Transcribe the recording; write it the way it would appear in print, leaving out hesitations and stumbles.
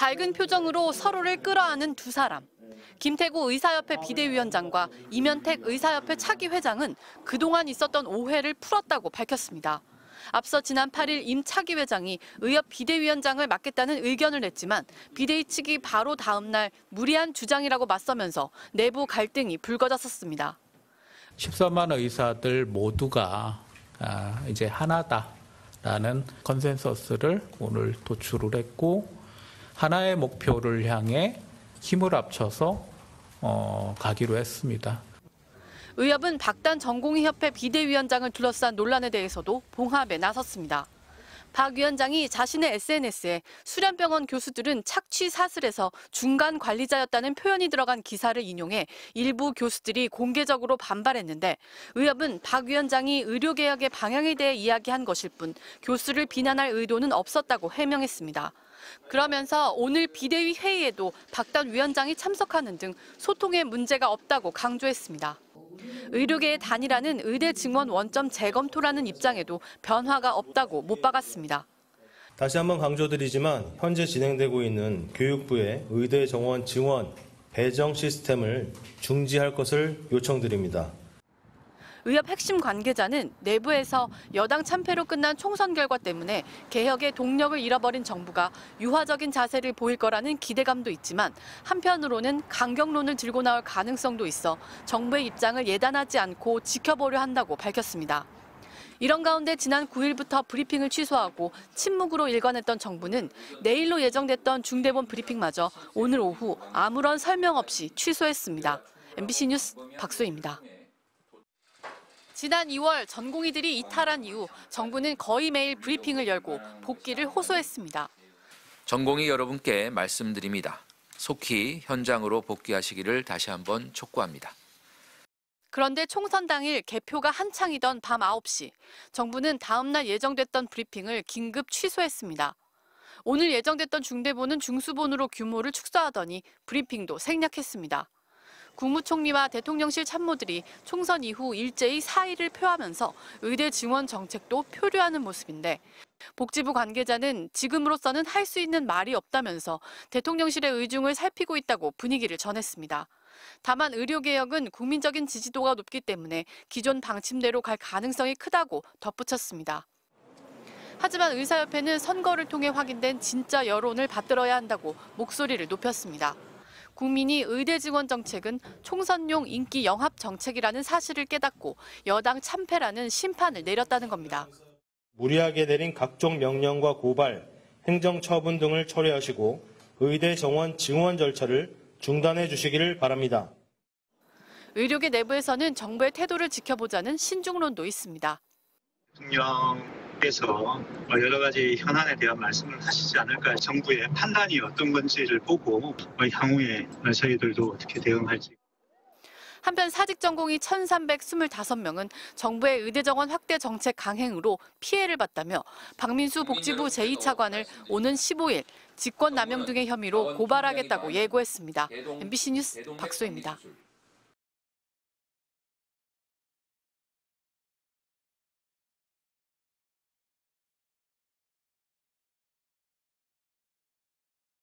밝은 표정으로 서로를 끌어안은 두 사람. 김태구 의사협회 비대위원장과 이면택 의사협회 차기 회장은 그동안 있었던 오해를 풀었다고 밝혔습니다. 앞서 지난 8일 임 차기 회장이 의협 비대위원장을 맡겠다는 의견을 냈지만 비대위 측이 바로 다음 날 무리한 주장이라고 맞서면서 내부 갈등이 불거졌었습니다. 14만 의사들 모두가 이제 하나다라는 컨센서스를 오늘 도출을 했고 하나의 목표를 향해 힘을 합쳐서 가기로 했습니다. 의협은 박단 전공의협회 비대위원장을 둘러싼 논란에 대해서도 봉합에 나섰습니다. 박 위원장이 자신의 SNS에 수련병원 교수들은 착취 사슬에서 중간 관리자였다는 표현이 들어간 기사를 인용해 일부 교수들이 공개적으로 반발했는데 의협은 박 위원장이 의료개혁의 방향에 대해 이야기한 것일 뿐 교수를 비난할 의도는 없었다고 해명했습니다. 그러면서 오늘 비대위 회의에도 박단 위원장이 참석하는 등 소통에 문제가 없다고 강조했습니다. 의료계의 단일화는 의대 증원 원점 재검토라는 입장에도 변화가 없다고 못 박았습니다. 다시 한번 강조드리지만 현재 진행되고 있는 교육부의 의대 정원 증원 배정 시스템을 중지할 것을 요청드립니다. 의협 핵심 관계자는 내부에서 여당 참패로 끝난 총선 결과 때문에 개혁의 동력을 잃어버린 정부가 유화적인 자세를 보일 거라는 기대감도 있지만 한편으로는 강경론을 들고 나올 가능성도 있어 정부의 입장을 예단하지 않고 지켜보려 한다고 밝혔습니다. 이런 가운데 지난 9일부터 브리핑을 취소하고 침묵으로 일관했던 정부는 내일로 예정됐던 중대본 브리핑마저 오늘 오후 아무런 설명 없이 취소했습니다. MBC 뉴스 박소희입니다. 지난 2월 전공의들이 이탈한 이후 정부는 거의 매일 브리핑을 열고 복귀를 호소했습니다. 전공의 여러분께 말씀드립니다. 속히 현장으로 복귀하시기를 다시 한번 촉구합니다. 그런데 총선 당일 개표가 한창이던 밤 9시, 정부는 다음 날 예정됐던 브리핑을 긴급 취소했습니다. 오늘 예정됐던 중대본은 중수본으로 규모를 축소하더니 브리핑도 생략했습니다. 국무총리와 대통령실 참모들이 총선 이후 일제히 사의를 표하면서 의대 증원 정책도 표류하는 모습인데 복지부 관계자는 지금으로서는 할 수 있는 말이 없다면서 대통령실의 의중을 살피고 있다고 분위기를 전했습니다. 다만 의료개혁은 국민적인 지지도가 높기 때문에 기존 방침대로 갈 가능성이 크다고 덧붙였습니다. 하지만 의사협회는 선거를 통해 확인된 진짜 여론을 받들어야 한다고 목소리를 높였습니다. 국민이 의대 증원 정책은 총선용 인기 영합 정책이라는 사실을 깨닫고 여당 참패라는 심판을 내렸다는 겁니다. 무리하게 내린 각종 명령과 고발, 행정처분 등을 철회하시고 의대 정원 증원 절차를 중단해 주시기를 바랍니다. 의료계 내부에서는 정부의 태도를 지켜보자는 신중론도 있습니다. 대통령께서 여러 가지 현안에 대한 말씀을 하시지 않을까, 정부의 판단이 어떤 건지를 보고 향후에 저희들도 어떻게 대응할지. 한편 사직 전공의 1,325명은 정부의 의대 정원 확대 정책 강행으로 피해를 봤다며 박민수 복지부 제2차관을 오는 15일 직권남용 등의 혐의로 고발하겠다고 예고했습니다. MBC 뉴스 박소희입니다.